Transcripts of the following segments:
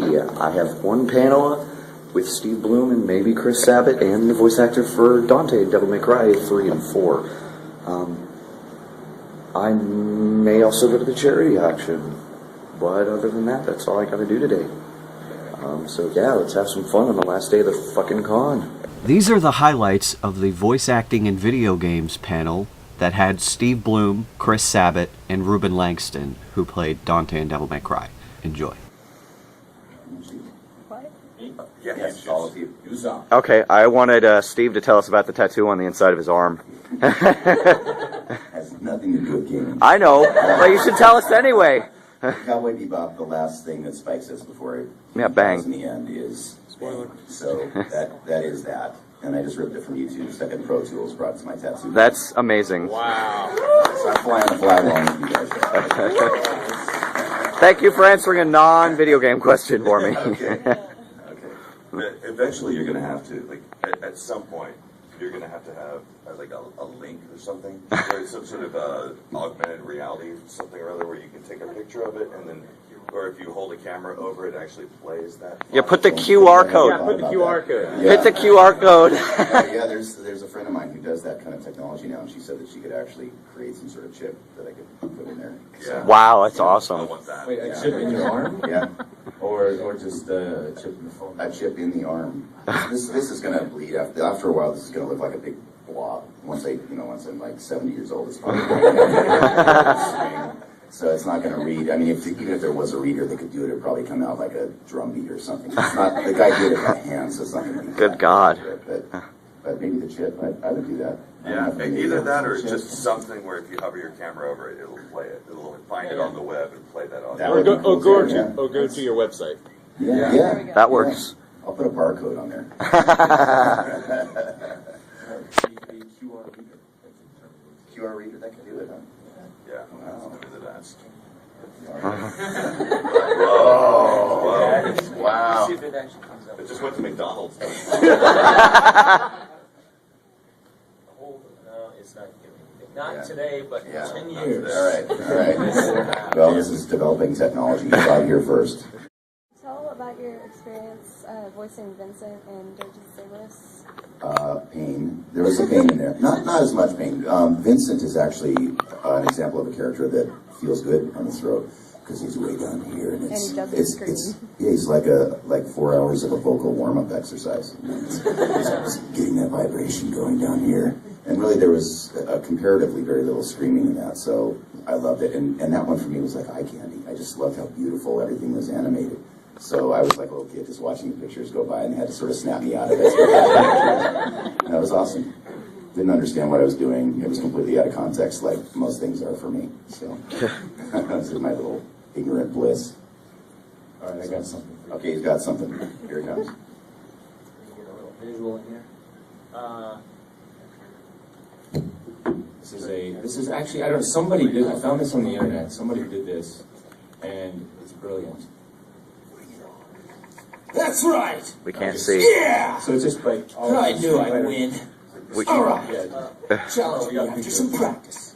Yeah, I have one panel with Steve Bloom and maybe Chris Sabat and the voice actor for Dante, Devil May Cry 3 and 4. I may also go to the charity auction, but other than that, that's all I gotta do today. So yeah, let's have some fun on the last day of the fucking con. These are the highlights of the voice acting in video games panel that had Steve Bloom, Chris Sabat, and Ruben Langston, who played Dante in Devil May Cry. Enjoy. What? Yes, all of you. Okay, I wanted Steve to tell us about the tattoo on the inside of his arm. Has nothing to do with gaming. I know, but you should tell us anyway. Cowboy Bebop, the last thing that Spike says before it bang. in the end is spoiler. So that is that. And I just ripped it from YouTube, stuck it in Pro Tools, brought it to my tattoo. That's amazing. Wow. So I'm flying the flag along with you guys. Thank you for answering a non-video game question for me. Okay. Eventually, you're going to have to, like, at some point, you're going to have like a link or something, or some sort of augmented reality, something or other, where you can take a picture of it, and then, or if you hold a camera over it, actually plays that. Yeah, put the QR code. Yeah, put the QR code. Hit the QR code. Yeah, there's a friend of mine who does that kind of technology now, and she said that she could actually create some sort of chip that I could put in there. Yeah. Wow, that's I awesome. want that. Wait, a chip in your arm? Yeah. Or just a chip in the phone? A chip in the arm. This is gonna bleed after a while. This is gonna look like a big blob. Once I'm like 70 years old, it's probably so it's not gonna read. I mean, even if there was a reader that could do it, it'd probably come out like a drum beat or something. It's not, the guy did it by hand, so it's not gonna be. Good God. But maybe the chip, I would do that. Yeah, either that or just something where if you hover your camera over it, it'll play it. It'll find it on the web and play that on. Or go to your website. Yeah. That works. I'll put a barcode on there. QR reader that can do it, huh? Yeah. Wow. Look at that. Whoa. Wow. It just went to McDonald's. No, it's not giving. Not today, but in 10 years. All right. Well, this is developing technology. You got here first. Tell about your experience voicing Vincent and Dirges Saberus. Pain. There was some pain in there. Not as much pain. Vincent is actually an example of a character that feels good on the throat because he's way down here, and he's like 4 hours of a vocal warm-up exercise. He's getting that vibration going down here. And really, there was comparatively very little screaming in that, so I loved it. And that one for me was like eye candy. I just loved how beautiful everything was animated. So I was like a little kid just watching the pictures go by, and they had to sort of snap me out of it. And that was awesome. Didn't understand what I was doing. It was completely out of context, like most things are for me. So that was my little ignorant bliss. All right, I got something. Okay, he's got something. Here it comes. Get a little visual in here. This is actually, I don't know, somebody did, I found this on the internet. Somebody did this, and it's brilliant. That's right! We can't see. Yeah! So it's just like, I knew I'd win. All right. Challenge me after some practice.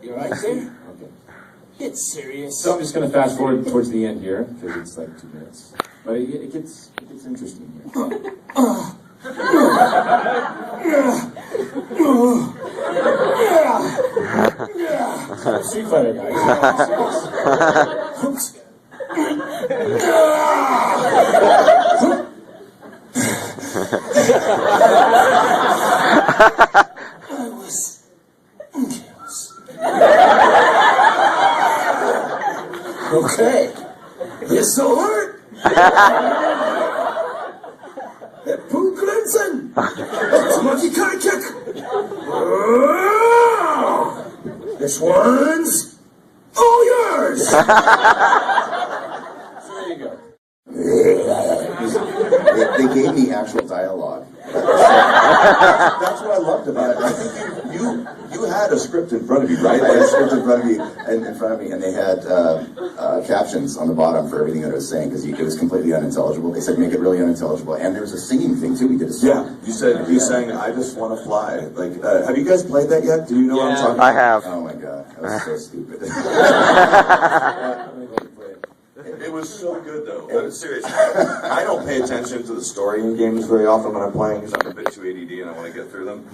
You all right, there? Okay. Get serious. So I'm just going to fast forward towards the end here, because it's like 2 minutes. But it gets interesting here. Street Fighter guys. Oops. I was careless. Okay. This will hurt. Poo Glenson. That's a monkey kind kick. This one's all yours. So there you go. They gave me actual dialogue. That's what I loved about it. I think you had a script in front of you, right? I had a script in front of me, and they had captions on the bottom for everything that I was saying because it was completely unintelligible. They said make it really unintelligible, and there was a singing thing too. We did a song. Yeah, you sang "I Just Want to Fly." Like, have you guys played that yet? Do you know what I'm talking about? I have. Oh my god, that was so stupid. was so good though. I'm serious. I don't pay attention to the story in games very often when I'm playing because I'm a bit too ADD and I want to get through them.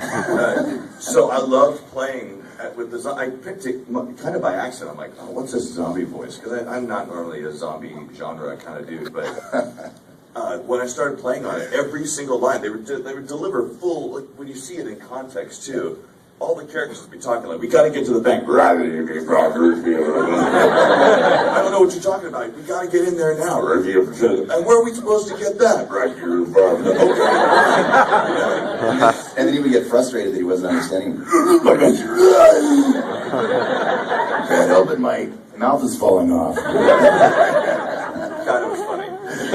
So I loved playing with the. I picked it kind of by accident. I'm like, oh, what's this zombie voice? Because I'm not normally a zombie genre kind of dude, but. When I started playing on it, every single line they would deliver full. Like, when you see it in context too, all the characters would be talking like, "We got to get to the bank." I don't know what you're talking about. We got to get in there now. And where are we supposed to get that? Right here. Okay. And then he would get frustrated that he wasn't understanding. Can't help it, my mouth is falling off. God, it was funny.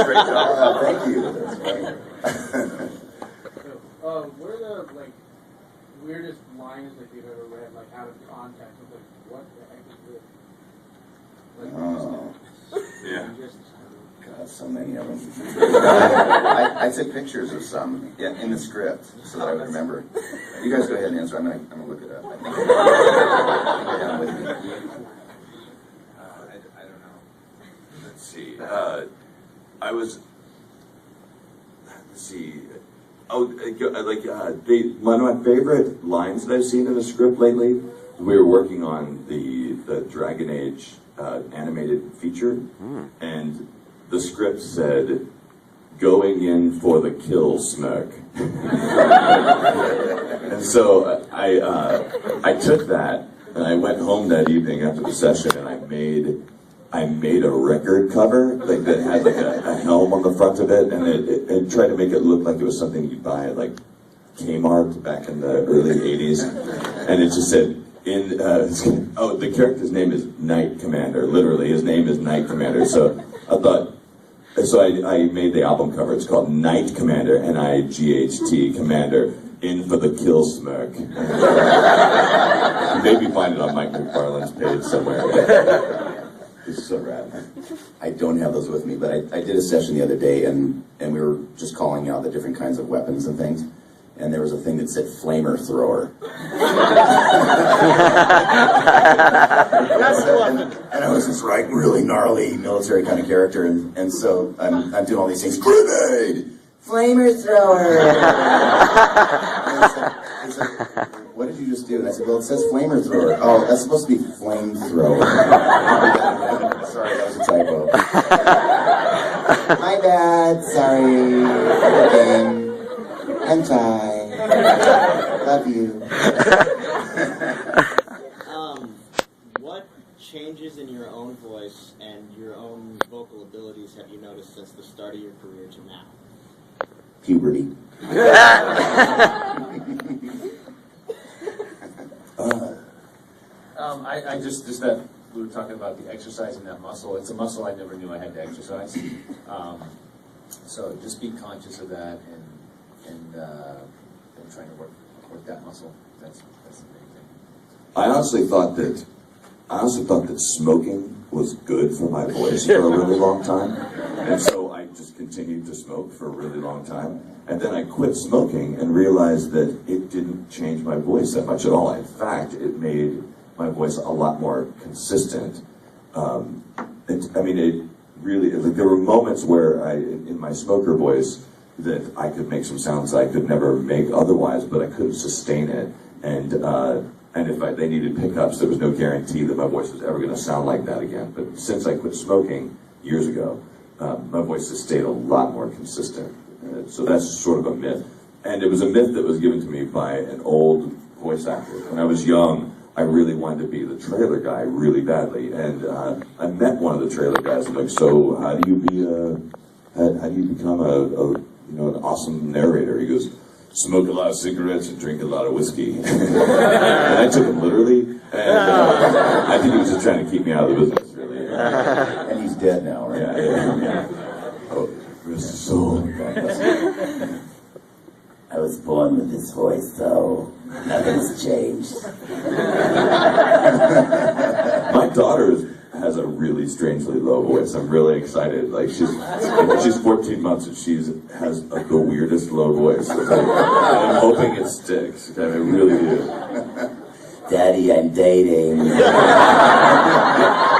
Great job. Thank you. That's great. What are the weirdest lines that you've ever read, out of context? What the heck is this? Yeah. God, so many of them. I took pictures of some in the script so that I would remember. You guys go ahead and answer. I'm gonna look it up. I think I have it with me. I don't know. Let's see. Let's see. Oh, one of my favorite lines that I've seen in a script lately. We were working on the Dragon Age animated feature, and the script said, "Going in for the kill, smirk." And so I took that and I went home that evening after the session and I made a record cover that had a helm on the front of it, and it tried to make it look like it was something you'd buy at Kmart back in the early '80s, and it just said the character's name is Knight Commander. Literally, his name is Knight Commander. So I made the album cover. It's called Knight Commander, Night Commander. In for the kill, smirk. Maybe find it on Mike McFarlane's page somewhere. This is so rad. I don't have those with me, but I did a session the other day, and we were just calling out the different kinds of weapons and things, and there was a thing that said flamer thrower. And I was this really gnarly military kind of character, and so I'm doing all these things. Grenade! Flamer thrower! He said, "What did you just do?" And I said, "Well, it says flamer thrower." "Oh, that's supposed to be flamethrower." Sorry, that was a typo. My bad, sorry. Hentai. Love you. What changes in your own voice and your own vocal abilities have you noticed since the start of your career to now? Puberty. I just that we were talking about the exercising that muscle. It's a muscle I never knew I had to exercise. So just be conscious of that and trying to work that muscle. That's the main thing. I honestly thought that smoking was good for my voice for a really long time, and so I just continued to smoke for a really long time. And then I quit smoking and realized that it didn't change my voice that much at all. In fact, it made my voice a lot more consistent. It really, there were moments where in my smoker voice, that I could make some sounds I could never make otherwise, but I couldn't sustain it. And if they needed pickups, there was no guarantee that my voice was ever going to sound like that again. But since I quit smoking years ago, my voice has stayed a lot more consistent. So that's sort of a myth. And it was a myth that was given to me by an old voice actor. When I was young, I really wanted to be the trailer guy really badly. And I met one of the trailer guys. I'm like, so how do you become an awesome narrator? He goes, smoke a lot of cigarettes and drink a lot of whiskey. And I took him literally, and I think he was just trying to keep me out of the business, really. And he's dead now, right? Yeah. Oh, so I was born with this voice, so nothing's changed. My daughter has a really strangely low voice. I'm really excited. She's 14 months and she has the weirdest low voice. I'm hoping it sticks. I really do. Daddy, I'm dating.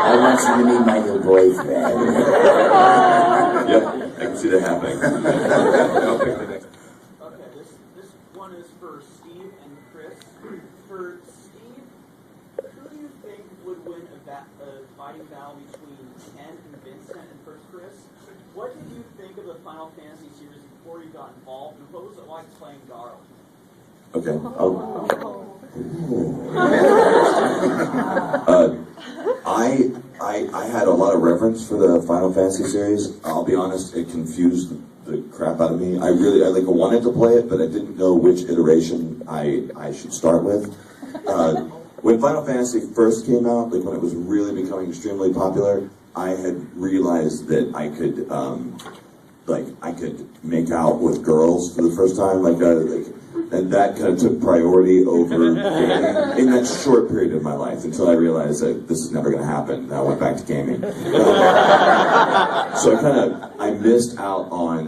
I want you to meet my new boyfriend. Yep, I can see that happening. I'll pick the next. Okay, this one is for Steve and Chris. For Steve, who do you think would win a fighting battle between Ken and Vincent and first Chris? What did you think of the Final Fantasy series before you got involved, and what was it like playing Garl? Okay. I had a lot of reverence for the Final Fantasy series. I'll be honest, it confused the crap out of me. I wanted to play it, but I didn't know which iteration I should start with. When Final Fantasy first came out, like when it was really becoming extremely popular, I had realized that I could make out with girls for the first time, and that kind of took priority over gaming in that short period of my life until I realized that this is never going to happen. And I went back to gaming. So I missed out on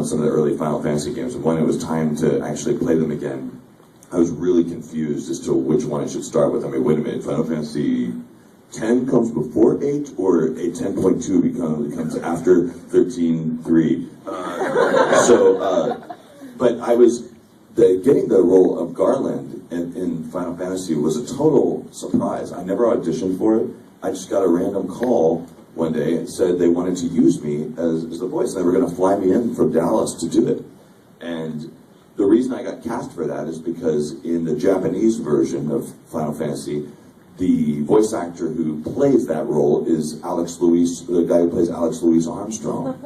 some of the early Final Fantasy games. And when it was time to actually play them again, I was really confused as to which one I should start with. I mean, wait a minute, Final Fantasy 10 comes before 8, or a 10.2 becomes after 13.3. But I was getting the role of Garland in Final Fantasy was a total surprise. I never auditioned for it. I just got a random call one day and said they wanted to use me as the voice, and they were going to fly me in from Dallas to do it. And the reason I got cast for that is because in the Japanese version of Final Fantasy, the voice actor who plays that role is Alex Louis, the guy who plays Alex Louis Armstrong.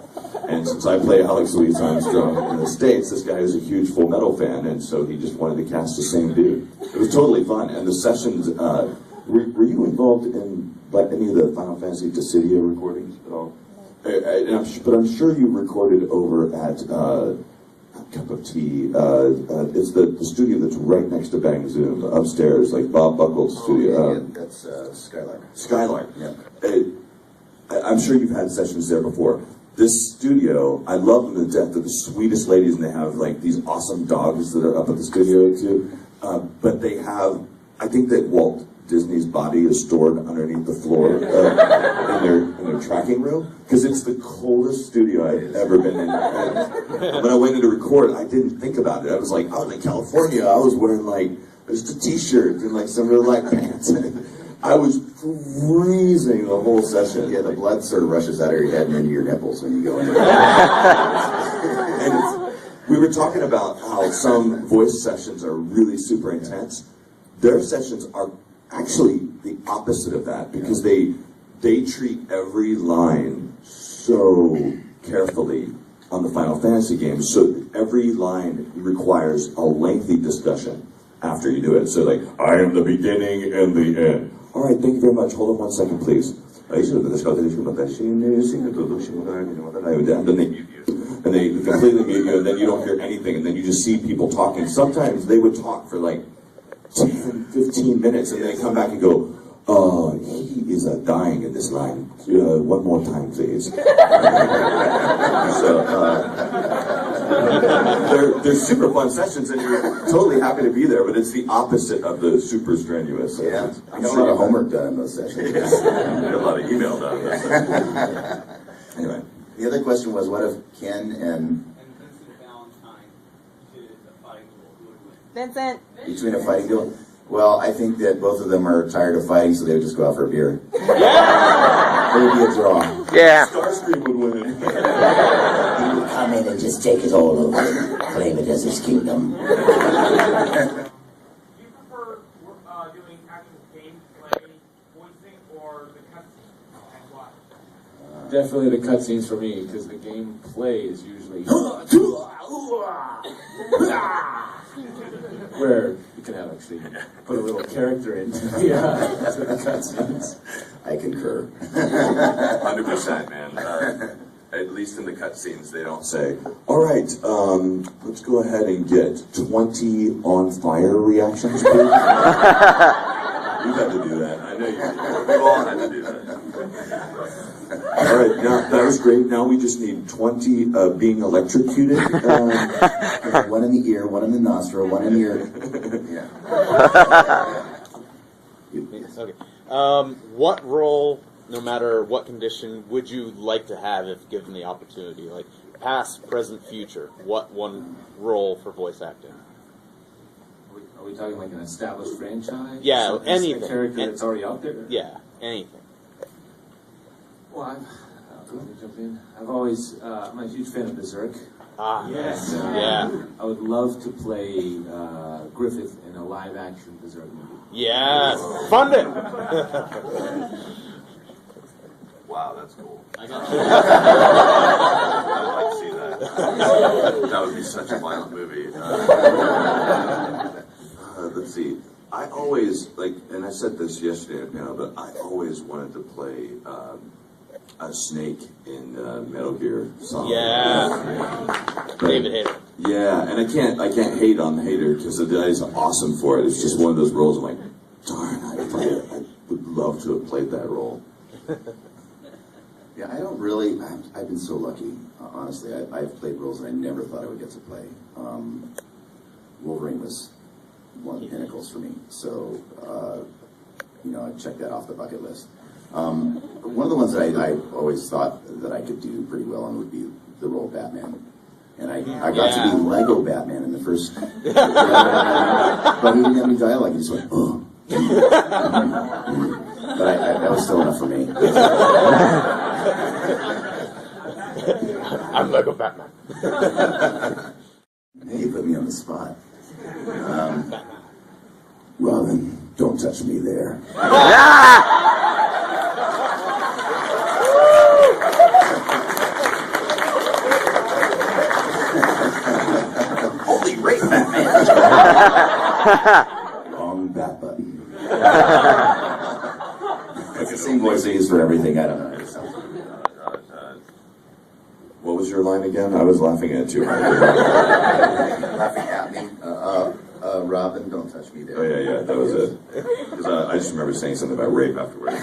And since I play Alex Louis Armstrong in the States, this guy is a huge Full Metal fan, and so he just wanted to cast the same dude. It was totally fun, and the sessions, were you involved in any of the Final Fantasy Dissidia recordings at all? But I'm sure you recorded over at Cup of Tea. It's the studio that's right next to Bang Zoom, upstairs, like Bob Buckle's studio. That's Skylark. Skylark. Yeah. I'm sure you've had sessions there before. This studio, I love them to death. They're the sweetest ladies, and they have like these awesome dogs that are up at the studio too. But they have, I think that Walt Disney's body is stored underneath the floor in their tracking room, because it's the coldest studio I've ever been in. And when I went in to record, I didn't think about it. I was like, I was in California. I was wearing like just a t-shirt and like some really light pants. I was freezing the whole session. Yeah, the blood sort of rushes out of your head and into your nipples when you go in there. And we were talking about how some voice sessions are really super intense. Their sessions are actually the opposite of that, because they treat every line so carefully on the Final Fantasy games. So every line requires a lengthy discussion after you do it. So like, I am the beginning and the end. All right, thank you very much. Hold on 1 second, please. And then they mute you. And they completely mute you, and then you don't hear anything, and then you just see people talking. Sometimes they would talk for like 10, 15 minutes, and then they come back and go, he is dying in this line. One more time, please. They're super fun sessions, and you're totally happy to be there, but it's the opposite of the super strenuous. Yeah, I got a lot of homework done in those sessions. A lot of email done. Anyway. The other question was, what if Ken and Vincent Valentine did a fighting duel, who would win? Vincent. between a fighting duel? Well, I think that both of them are tired of fighting, so they would just go out for a beer. It would be a draw. Yeah. Starscream would win. He would come in and just take it all over and claim it as his kingdom. Do you prefer doing actual gameplay voicing or the cutscenes, and why? Definitely the cutscenes for me, because the gameplay is usually where you can have actually put a little character into the cutscenes. I concur. 100%, man. At least in the cutscenes, they don't say, all right, let's go ahead and get 20 on fire reactions, please. You've had to do that. I know you did. We've all had to do that. All right, now that was great. Now we just need 20 being electrocuted. One in the ear, one in the nostril, one in the ear. Yeah. Okay. What role, no matter what condition, would you like to have if given the opportunity? Like, past, present, future. What one role for voice acting? Are we talking like an established franchise? Yeah, anything. A character that's already out there? Yeah, anything. Well, let me jump in. I've always, I'm a huge fan of Berserk. Ah, Yes. yeah. I would love to play Griffith in a live-action Berserk movie. Yes, fund it. Wow, that's cool. I got you. I'd like to see that. That would be such a violent movie. Let's see. I always, like, and I said this yesterday at panel, but I always wanted to play a snake in Metal Gear Solid. Yeah. David Hayter. Yeah, and I can't hate on Hayter because the guy's awesome for it. It's just one of those roles. I'm like, darn, I would love to have played that role. Yeah, I don't really. I've been so lucky, honestly. I've played roles that I never thought I would get to play. Wolverine was one of the pinnacles for me, so I checked that off the bucket list. One of the ones that I always thought that I could do pretty well on would be the role of Batman. And I got to be Lego Batman in the first, but he didn't have any dialogue. He just went, oh. But that was still enough for me. I'm Lego Batman. You put me on the spot. Robin, don't touch me there. Holy rape, Batman! Wrong bat button. It's the same voice I use for everything. I don't know. What was your line again? I was laughing at you. Laughing at me. Robin, don't touch me there. Oh, yeah, that was it. Because I just remember saying something about rape afterwards.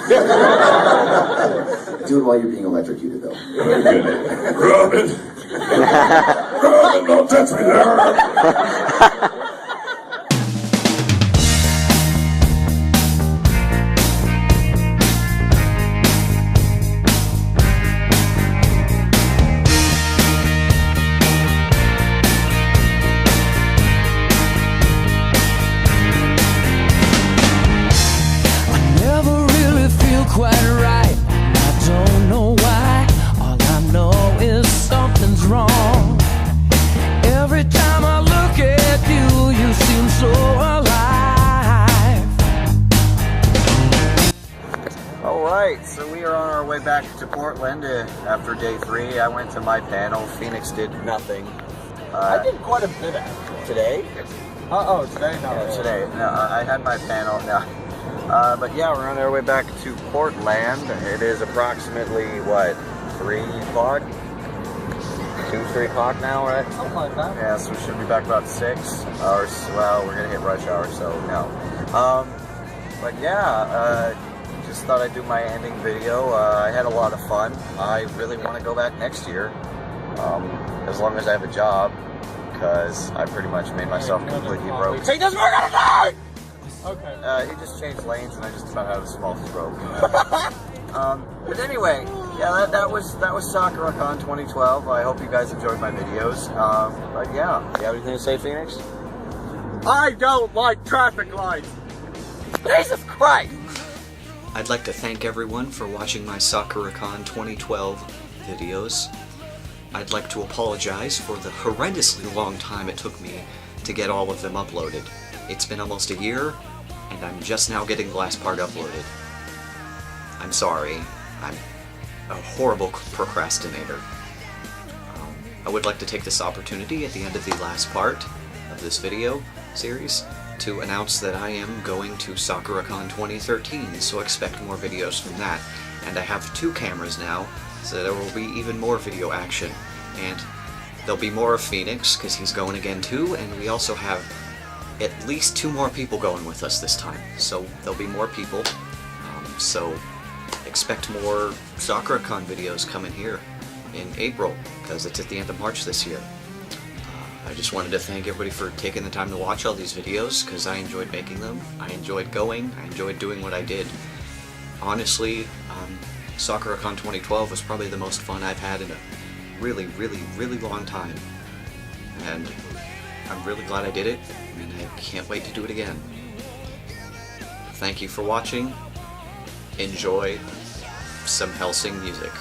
Do it while you're being electrocuted, though. Very good. Robin! Robin, don't touch me there! So we are on our way back to Portland after day 3. I went to my panel. Phoenix did nothing. I did quite a bit actually. Today? Today? No. Yeah, today. No, I had my panel. No. But yeah, we're on our way back to Portland. It is approximately, 3 o'clock? 2, 3 o'clock now, right? Something like that. Yeah, so we should be back about 6. Or, well, we're going to hit rush hour, so no. But yeah, just thought I'd do my ending video. I had a lot of fun. I really want to go back next year, as long as I have a job, because I pretty much made myself completely broke. Take this, we're gonna die! Okay. He just changed lanes, and I just about had a small stroke. But anyway, yeah, that was SakuraCon 2012. I hope you guys enjoyed my videos. But yeah, you have anything to say, Phoenix? I don't like traffic lights! Jesus Christ! I'd like to thank everyone for watching my SakuraCon 2012 videos. I'd like to apologize for the horrendously long time it took me to get all of them uploaded. It's been almost a year, and I'm just now getting the last part uploaded. I'm sorry. I'm a horrible procrastinator. I would like to take this opportunity at the end of the last part of this video series to announce that I am going to SakuraCon 2013, so expect more videos from that. And I have 2 cameras now, so there will be even more video action. And there'll be more of Phoenix, because he's going again too, and we also have at least 2 more people going with us this time. So there'll be more people, so expect more SakuraCon videos coming here in April, because it's at the end of March this year. I just wanted to thank everybody for taking the time to watch all these videos, because I enjoyed making them, I enjoyed going, I enjoyed doing what I did, honestly, SakuraCon 2012 was probably the most fun I've had in a really, really, really long time. And I'm really glad I did it, and I can't wait to do it again. Thank you for watching. Enjoy some Helsing music.